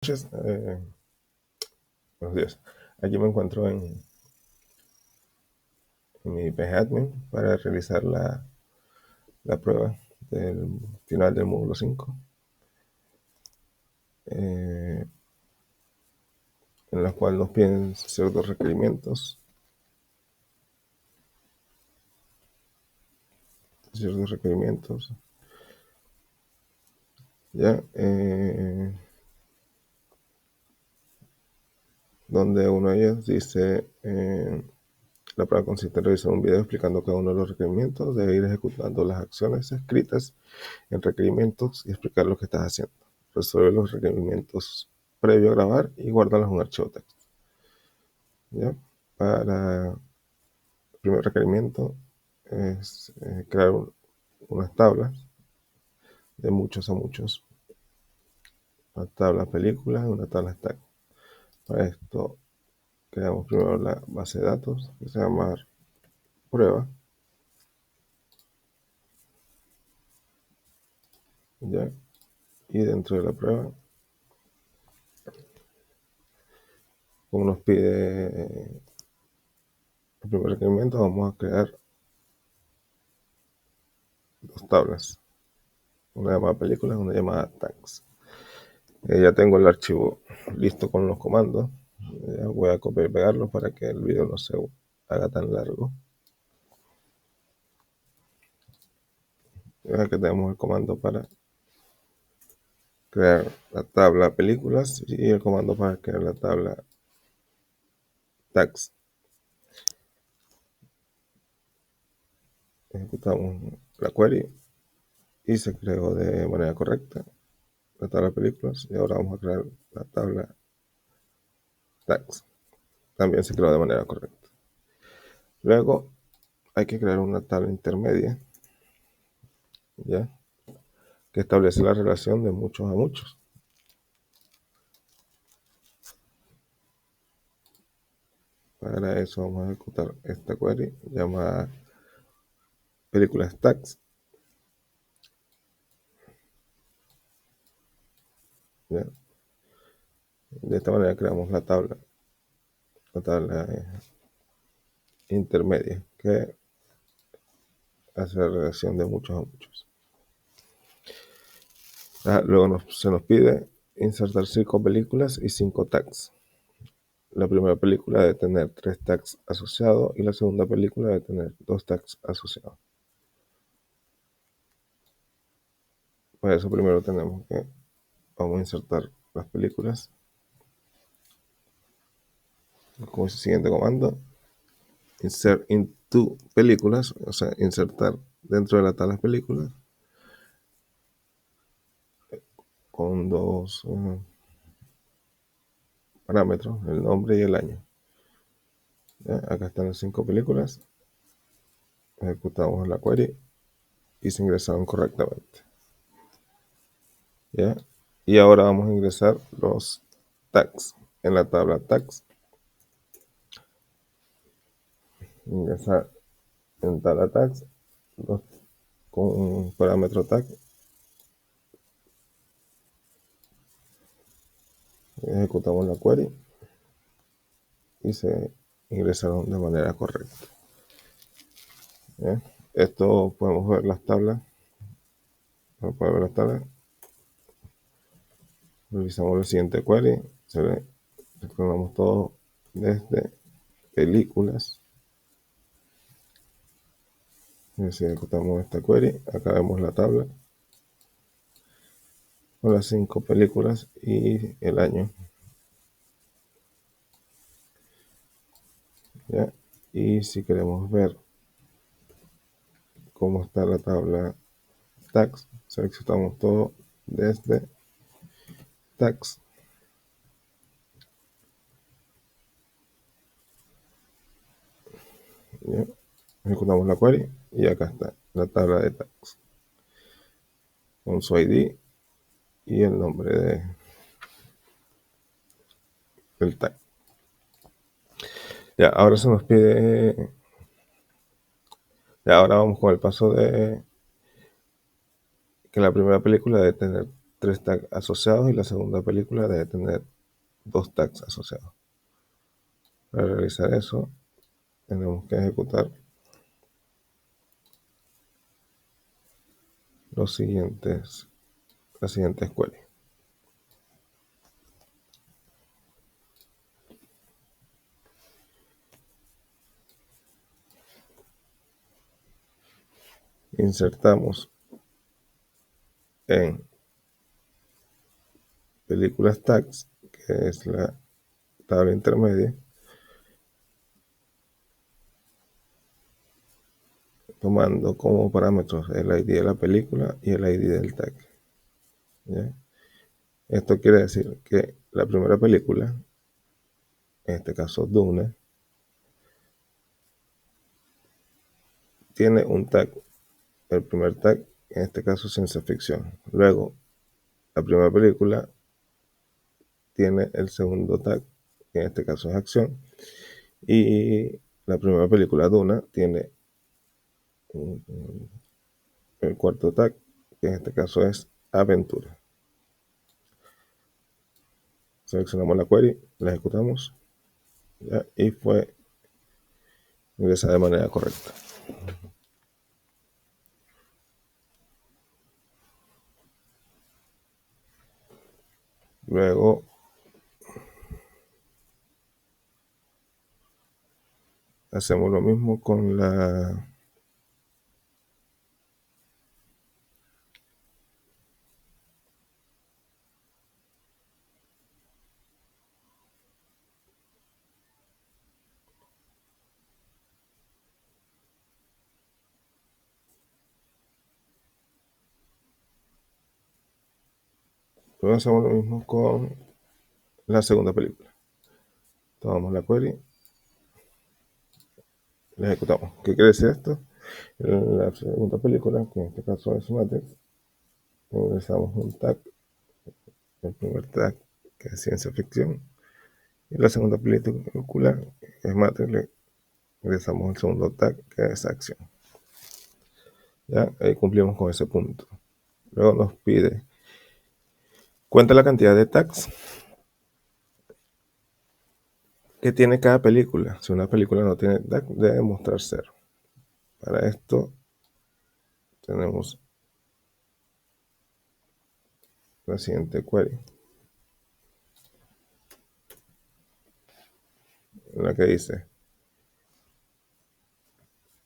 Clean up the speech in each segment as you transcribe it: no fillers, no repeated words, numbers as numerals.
noches. Buenos días. Aquí me encuentro en mi PGAdmin para realizar la prueba del final del módulo 5, en la cual nos piden ciertos requerimientos. Ya, donde uno de ellos dice: la prueba consiste en revisar un video explicando cada uno de los requerimientos, debe ir ejecutando las acciones escritas en requerimientos y explicar lo que estás haciendo. Resuelve los requerimientos previo a grabar y guárdalos en un archivo texto. ¿Ya? Para el primer requerimiento es crear unas tablas de muchos a muchos. Una tabla películas y una tabla stack. Para esto creamos primero la base de datos que se llama prueba. ¿Ya? Y dentro de la prueba, como nos pide el primer requerimiento, vamos a crear dos tablas, una llamada películas y una llamada tags. Ya tengo el archivo listo con los comandos. Ya voy a copiar y pegarlo para que el video no se haga tan largo. Ya que tenemos el comando para crear la tabla películas y el comando para crear la tabla tags. Ejecutamos la query y se creó de manera correcta la tabla películas, y ahora vamos a crear la tabla tags. También se creó de manera correcta. Luego hay que crear una tabla intermedia, ¿ya?, que establece la relación de muchos a muchos. Para eso vamos a ejecutar esta query llamada películas tags. ¿Ya? De esta manera creamos la tabla intermedia que hace la relación de muchos a muchos. Luego se nos pide insertar 5 películas y 5 tags. La primera película debe tener 3 tags asociados y la segunda película debe tener 2 tags asociados. Para eso primero vamos a insertar las películas con el siguiente comando: insert into películas, o sea, insertar dentro de la tabla películas con dos parámetros, el nombre y el año. ¿Ya? Acá están las 5 películas. Ejecutamos la query y se ingresaron correctamente. ¿Ya? Y ahora vamos a ingresar los tags en la tabla tags. Ingresar en tabla tags con un parámetro tag. Ejecutamos la query y se ingresaron de manera correcta. ¿Ya? Esto podemos ver las tablas. Revisamos la siguiente query. Recordamos todo desde películas. Si ejecutamos esta query, acá vemos la tabla con las 5 películas y el año. ¿Ya? Y si queremos ver cómo está la tabla tags, seleccionamos todo desde tags. ¿Ya? Ejecutamos la query y acá está la tabla de tags con su ID y el nombre del tag. Ya, ahora se nos pide. Ya, ahora vamos con el paso de que la primera película debe tener 3 tags asociados y la segunda película debe tener 2 tags asociados. Para realizar eso, tenemos que ejecutar las siguientes queries. Insertamos en películas tags, que es la tabla intermedia, tomando como parámetros el ID de la película y el ID del tag. ¿Ya? Esto quiere decir que la primera película, en este caso Dune, tiene un tag, el primer tag, en este caso ciencia ficción. Luego, la primera película tiene el segundo tag, que en este caso es acción. Y la primera película, Duna, tiene el cuarto tag, que en este caso es aventura. Seleccionamos la query, la ejecutamos, ¿ya? Y fue ingresada de manera correcta. Luego hacemos lo mismo con la luego hacemos lo mismo con la segunda película. Tomamos la query, la ejecutamos. ¿Qué quiere decir esto? En la segunda película, que en este caso es Matrix, ingresamos un tag, el primer tag, que es ciencia ficción, y la segunda película, que es Matrix, le ingresamos el segundo tag, que es acción. Ya, ahí cumplimos con ese punto. Luego nos pide, cuenta la cantidad de tags que tiene cada película. Si una película no tiene tag, debe mostrar 0. Para esto tenemos la siguiente query, en la que dice,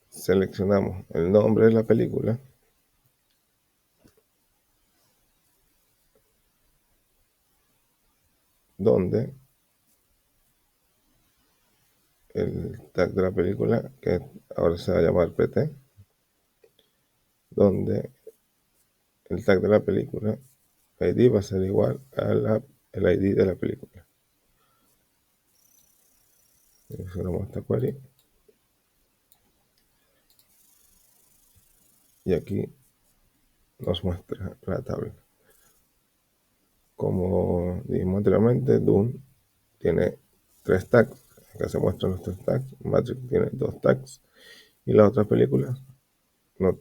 seleccionamos el nombre de la película, donde el tag de la película, que ahora se va a llamar PT, donde el tag de la película, ID, va a ser igual al ID de la película. Seleccionamos esta query y aquí nos muestra la tabla. Como dijimos anteriormente, Dune tiene 3 tags. Acá se muestran los 3 tags. Matrix tiene 2 tags. Y las otras películas no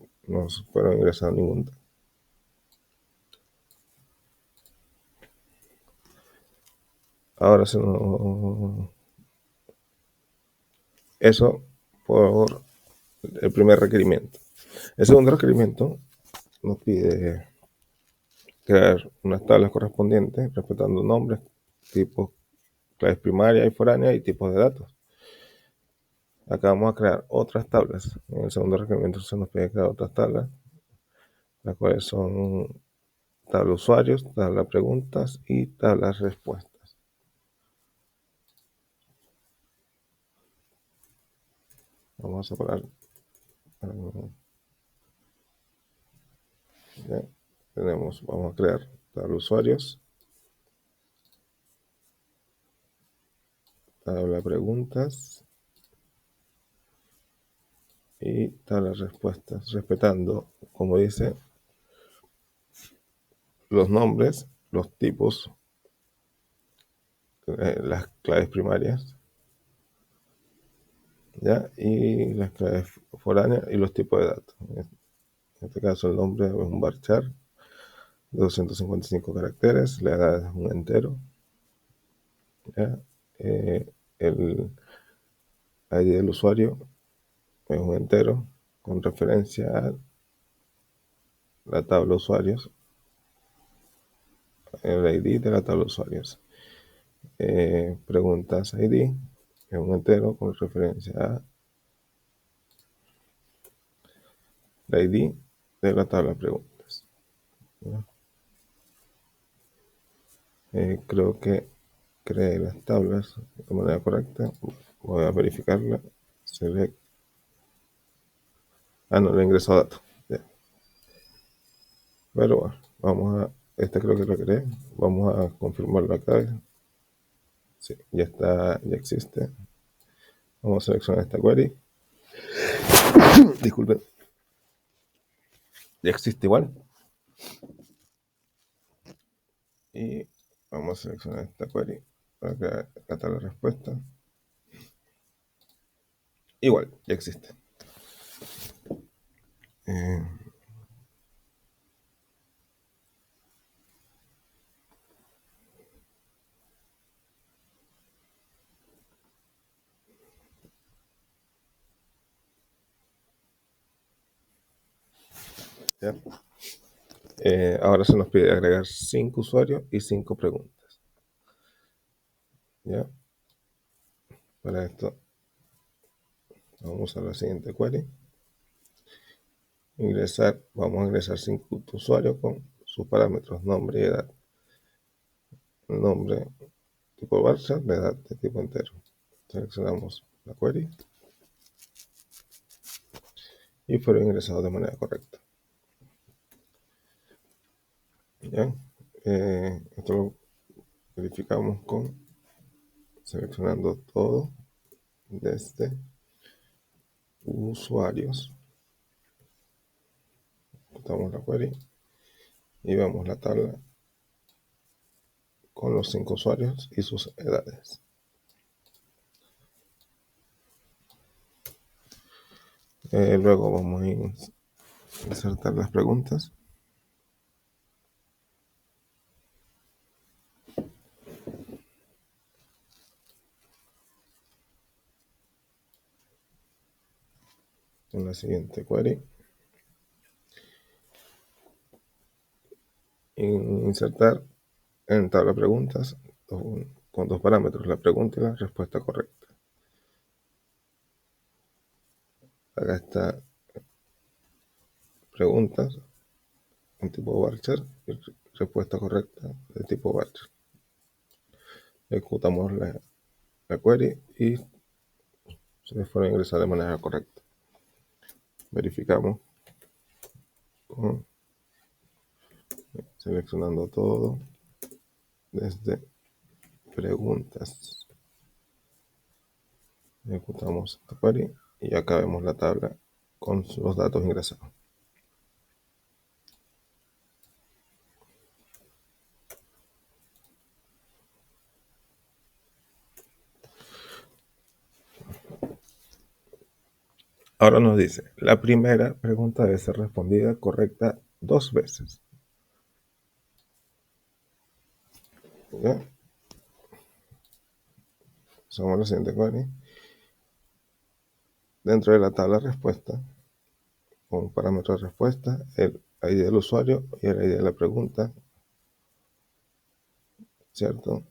fueron ingresadas ningún tag. Ahora eso por el primer requerimiento. El segundo requerimiento nos pide crear unas tablas correspondientes respetando nombres, tipos, claves primarias y foráneas y tipos de datos. Acá vamos a crear otras tablas. En el segundo requerimiento se nos pide crear otras tablas, las cuales son tabla usuarios, tabla preguntas y tablas respuestas. Vamos a separar. Ya tenemos, vamos a crear tabla usuarios, tabla preguntas y tabla respuestas, respetando, como dice, los nombres, los tipos, las claves primarias, ¿ya? Y las claves foráneas y los tipos de datos. En este caso el nombre es un varchar, 255 caracteres, la edad es un entero, ¿ya? El ID del usuario es un entero con referencia a la tabla de usuarios, el ID de la tabla de usuarios. Preguntas ID es un entero con referencia a la ID de la tabla de preguntas, ¿ya? Creo que creé las tablas de manera correcta. Voy a verificarla. Select. No le ingreso datos. Ya. Pero bueno, vamos a. Esta creo que la creé. Vamos a confirmarlo acá. Sí, ya está, ya existe. Vamos a seleccionar esta query. Disculpen. Ya existe igual. Y vamos a seleccionar esta query para que acá está la respuesta. Igual, ya existe. Eh, ¿Ya? Ahora se nos pide agregar 5 usuarios y 5 preguntas. ¿Ya? Para esto vamos a la siguiente query. Vamos a ingresar 5 usuarios con sus parámetros, nombre y edad. Nombre tipo varchar, la edad de tipo entero. Seleccionamos la query y fueron ingresados de manera correcta. ¿Ya? Esto lo verificamos seleccionando todo desde usuarios. Ejecutamos la query y vemos la tabla con los 5 usuarios y sus edades. Luego vamos a insertar las preguntas. En la siguiente query. Insertar en tabla preguntas con 2 parámetros, la pregunta y la respuesta correcta. Acá está preguntas en tipo varchar y respuesta correcta de tipo varchar. Ejecutamos la query y se fueron a ingresar de manera correcta. Verificamos seleccionando todo desde preguntas. Ejecutamos esta query y acá vemos la tabla con los datos ingresados. Ahora nos dice, la primera pregunta debe ser respondida correcta 2 veces. ¿Ya? Usamos la siguiente query. Dentro de la tabla respuesta, con parámetro de respuesta, el ID del usuario y el ID de la pregunta, ¿cierto?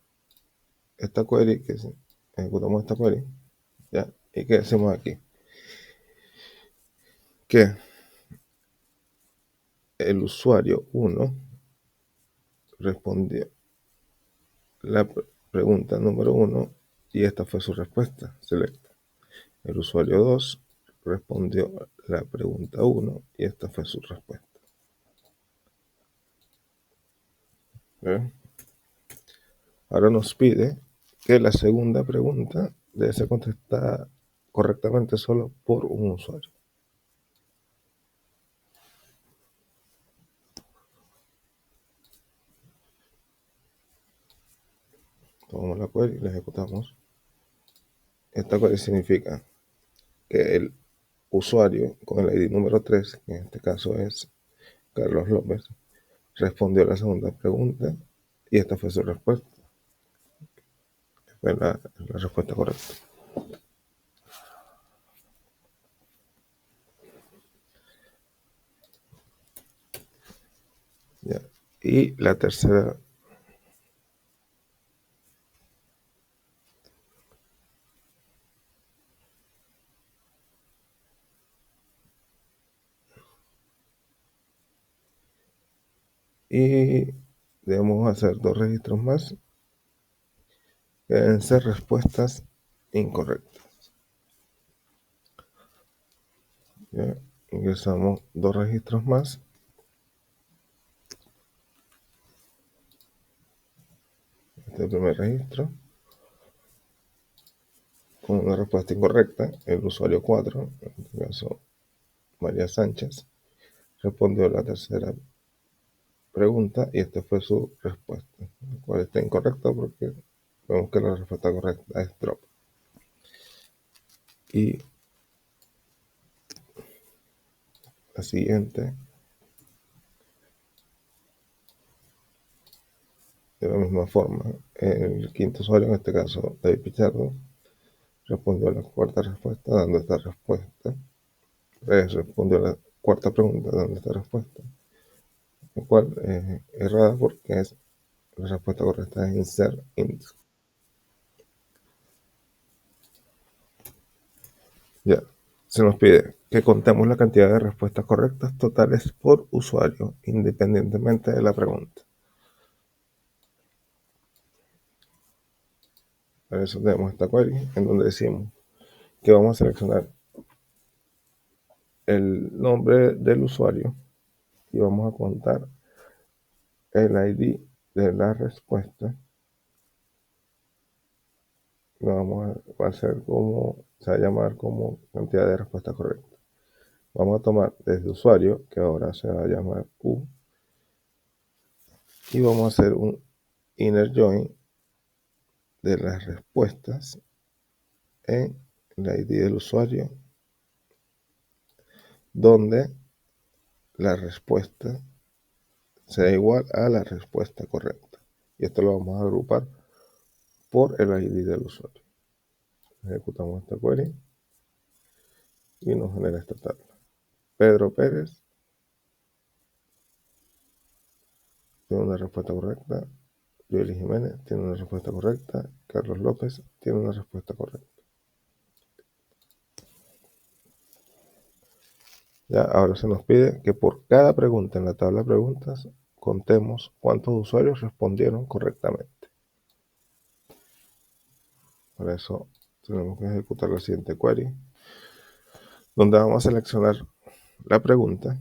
Esta query, ejecutamos esta query, ¿ya? ¿Y qué hacemos aquí? Que el usuario 1 respondió la pregunta número 1 y esta fue su respuesta, selecta. El usuario 2 respondió la pregunta 1 y esta fue su respuesta. ¿Ve? Ahora nos pide que la segunda pregunta debe ser contestada correctamente solo por un usuario. Tomamos la query y la ejecutamos. Esta query significa que el usuario con el ID número 3, que en este caso es Carlos López, respondió la segunda pregunta y esta fue su respuesta. Fue la respuesta correcta. ¿Ya? Y la tercera y debemos hacer 2 registros más que deben ser respuestas incorrectas. ¿Ya? Ingresamos 2 registros más. Este es el primer registro con una respuesta incorrecta. El usuario 4, en este caso María Sánchez, respondió la tercera pregunta y esta fue su respuesta, la cual está incorrecta porque vemos que la respuesta correcta es drop. Y la siguiente, de la misma forma, el quinto usuario, en este caso David Pichardo, respondió a la cuarta respuesta dando esta respuesta. Respondió a la cuarta pregunta dando esta respuesta, lo cual es errada porque la respuesta correcta es insert int. Ya, se nos pide que contemos la cantidad de respuestas correctas totales por usuario, independientemente de la pregunta. Para eso tenemos esta query en donde decimos que vamos a seleccionar el nombre del usuario y vamos a contar el ID de la respuesta. Va a ser como, se va a llamar como cantidad de respuestas correctas. Vamos a tomar desde usuario, que ahora se va a llamar U, y vamos a hacer un inner join de las respuestas en el ID del usuario, donde la respuesta sea igual a la respuesta correcta. Y esto lo vamos a agrupar por el ID del usuario. Ejecutamos esta query y nos genera esta tabla. Pedro Pérez tiene una respuesta correcta. Joely Jiménez tiene una respuesta correcta. Carlos López tiene una respuesta correcta. Ya, ahora se nos pide que por cada pregunta en la tabla de preguntas contemos cuántos usuarios respondieron correctamente. Para eso tenemos que ejecutar la siguiente query, donde vamos a seleccionar la pregunta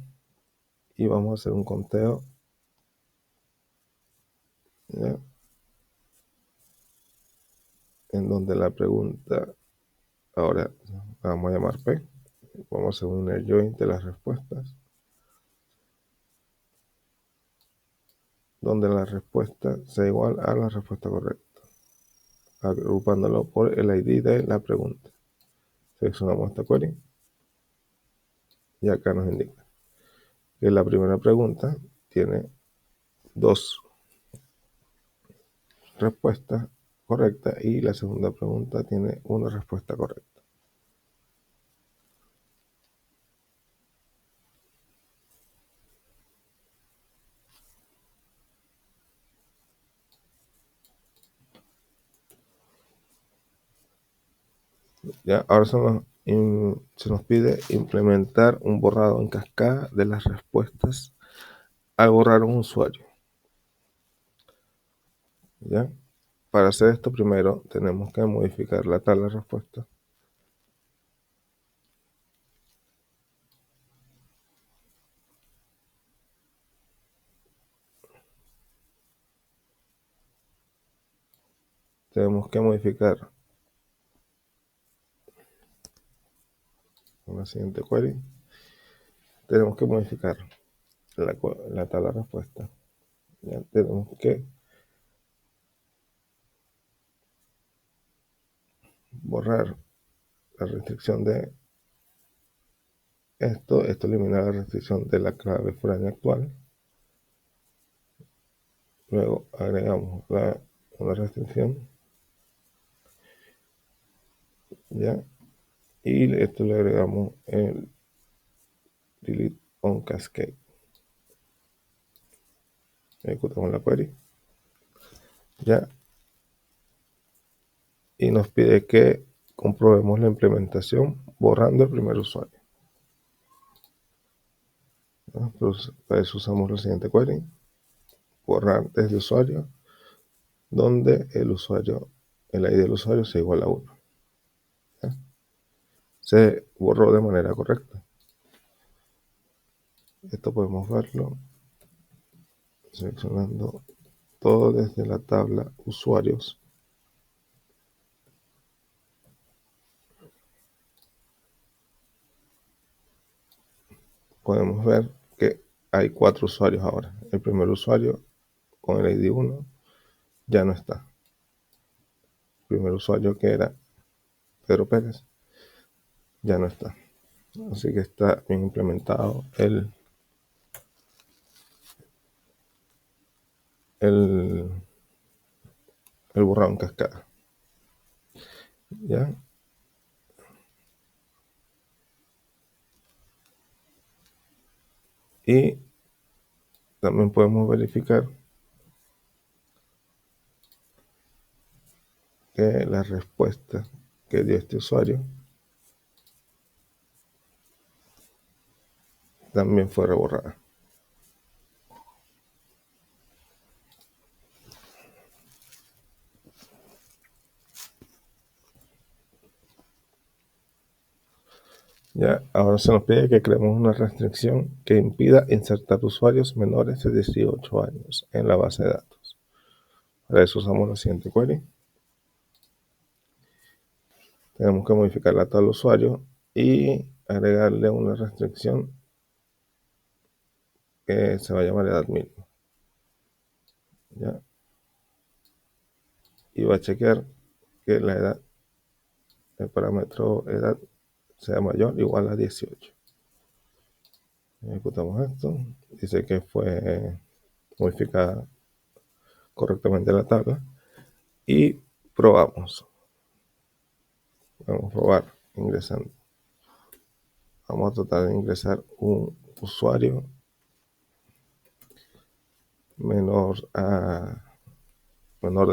y vamos a hacer un conteo. ¿Ya? En donde la pregunta, ahora la vamos a llamar P. Vamos a hacer un inner join de las respuestas, donde la respuesta sea igual a la respuesta correcta, agrupándolo por el ID de la pregunta. Seleccionamos esta query y acá nos indica que la primera pregunta tiene 2 respuestas correctas y la segunda pregunta tiene una respuesta correcta. ¿Ya? Ahora se nos pide implementar un borrado en cascada de las respuestas al borrar un usuario. ¿Ya? Para hacer esto primero tenemos que modificar la tabla de respuesta. Tenemos que modificar la siguiente query. Tenemos que modificar la tabla de respuesta. ¿Ya? Tenemos que borrar la restricción de esto elimina la restricción de la clave foránea actual Luego agregamos una restricción, ya, y esto le agregamos el delete on cascade. Ejecutamos la query, ya, y nos pide que comprobemos la implementación borrando el primer usuario. Entonces, para eso usamos la siguiente query: borrar desde usuario, donde el ID del usuario sea igual a 1. ¿Ya? Se borró de manera correcta. Esto podemos verlo seleccionando todo desde la tabla usuarios. Podemos ver que hay 4 usuarios ahora. El primer usuario con el ID 1 ya no está. El primer usuario, que era Pedro Pérez, ya no está. Así que está bien implementado el borrado en cascada. ¿Ya? Y también podemos verificar que la respuesta que dio este usuario también fue reborrada. Ya, ahora se nos pide que creemos una restricción que impida insertar usuarios menores de 18 años en la base de datos. Para eso usamos la siguiente query. Tenemos que modificar la tabla usuario y agregarle una restricción que se va a llamar edad mínima. ¿Ya? Y va a chequear que la edad, el parámetro edad, sea mayor o igual a 18. Ejecutamos esto. Dice que fue modificada correctamente la tabla. Y probamos. Vamos a probar ingresando. Vamos a tratar de ingresar un usuario menor de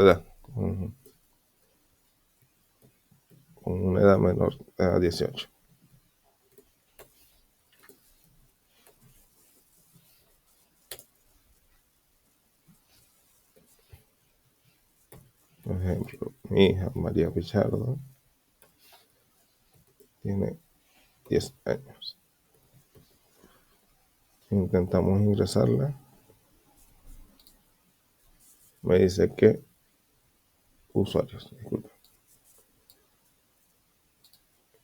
edad, con una edad menor a 18. Por ejemplo, mi hija María Pichardo tiene 10 años. Intentamos ingresarla. Me dice que usuarios, disculpa.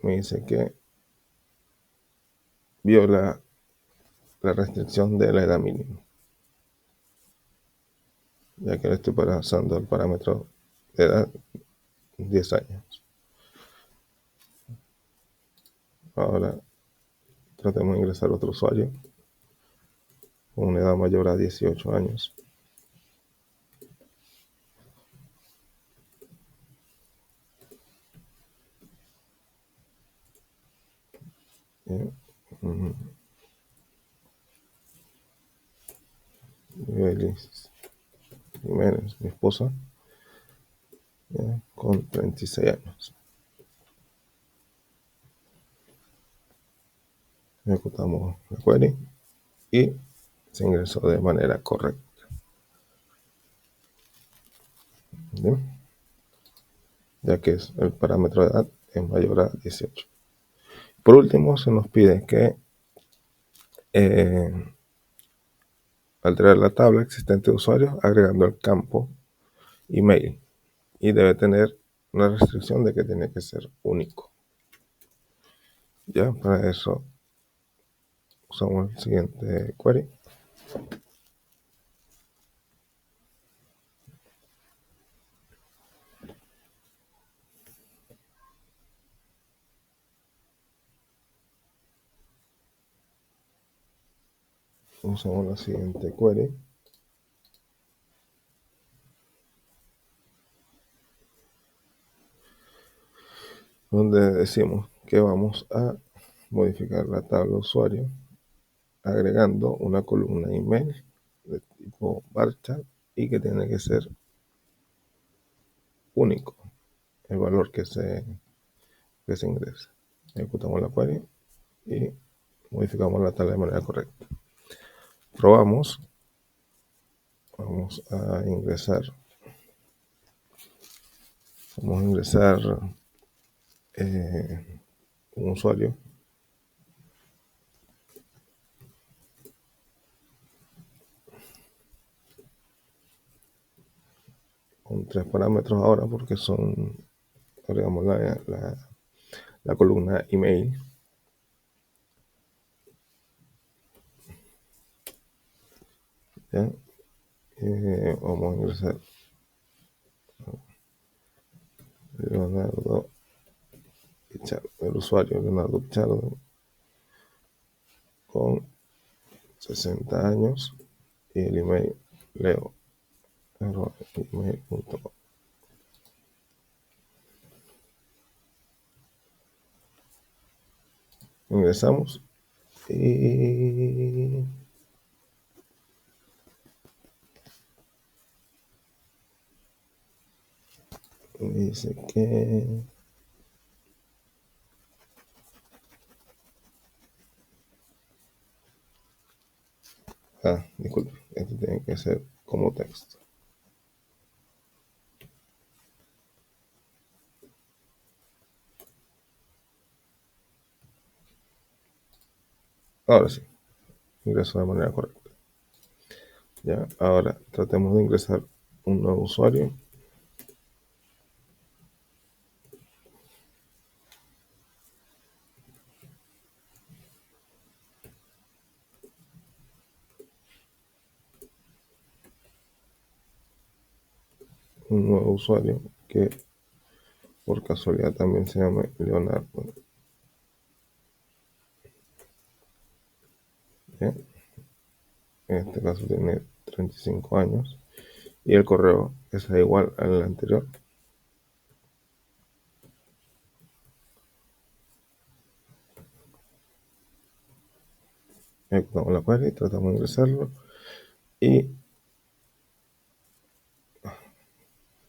Me dice que viola la restricción de la edad mínima, ya que le estoy pasando el parámetro de edad 10 años. Ahora tratemos de ingresar otro usuario con una edad mayor a 18 años. Belis Jiménez, mi esposa, con 36 años. Ejecutamos la query y se ingresó de manera correcta. ¿Bien? Ya que el parámetro de edad es mayor a 18. Por último, se nos pide que alterar la tabla existente de usuarios agregando el campo email, y debe tener una restricción de que tiene que ser único. Ya, para eso usamos el siguiente query. Usamos la siguiente query. donde decimos que vamos a modificar la tabla usuario agregando una columna email de tipo varchar y que tiene que ser único el valor que se ingresa. Ejecutamos la query y modificamos la tabla de manera correcta. Probamos. Vamos a ingresar. Vamos a ingresar un usuario con 3 parámetros ahora porque son, agregamos la columna email. ¿Ya? Vamos a ingresar Leonardo Pichardo, el usuario Leonardo Pichardo con 60 años y el email leo@email.com. Ingresamos y dice que disculpe, esto tiene que ser como texto. Ahora sí, ingreso de manera correcta. Ya, ahora tratemos de ingresar un nuevo usuario. Un nuevo usuario que por casualidad también se llama Leonardo. ¿Ya? En este caso tiene 35 años y el correo es igual al anterior. Ejecutamos la query, tratamos de ingresarlo y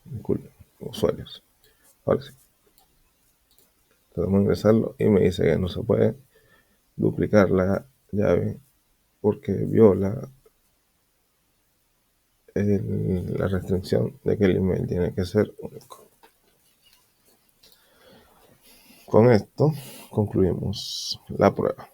disculpen, usuarios. Ahora sí, tratamos de ingresarlo y me dice que no se puede duplicar la llave porque viola la restricción de que el email tiene que ser único. Con esto concluimos la prueba.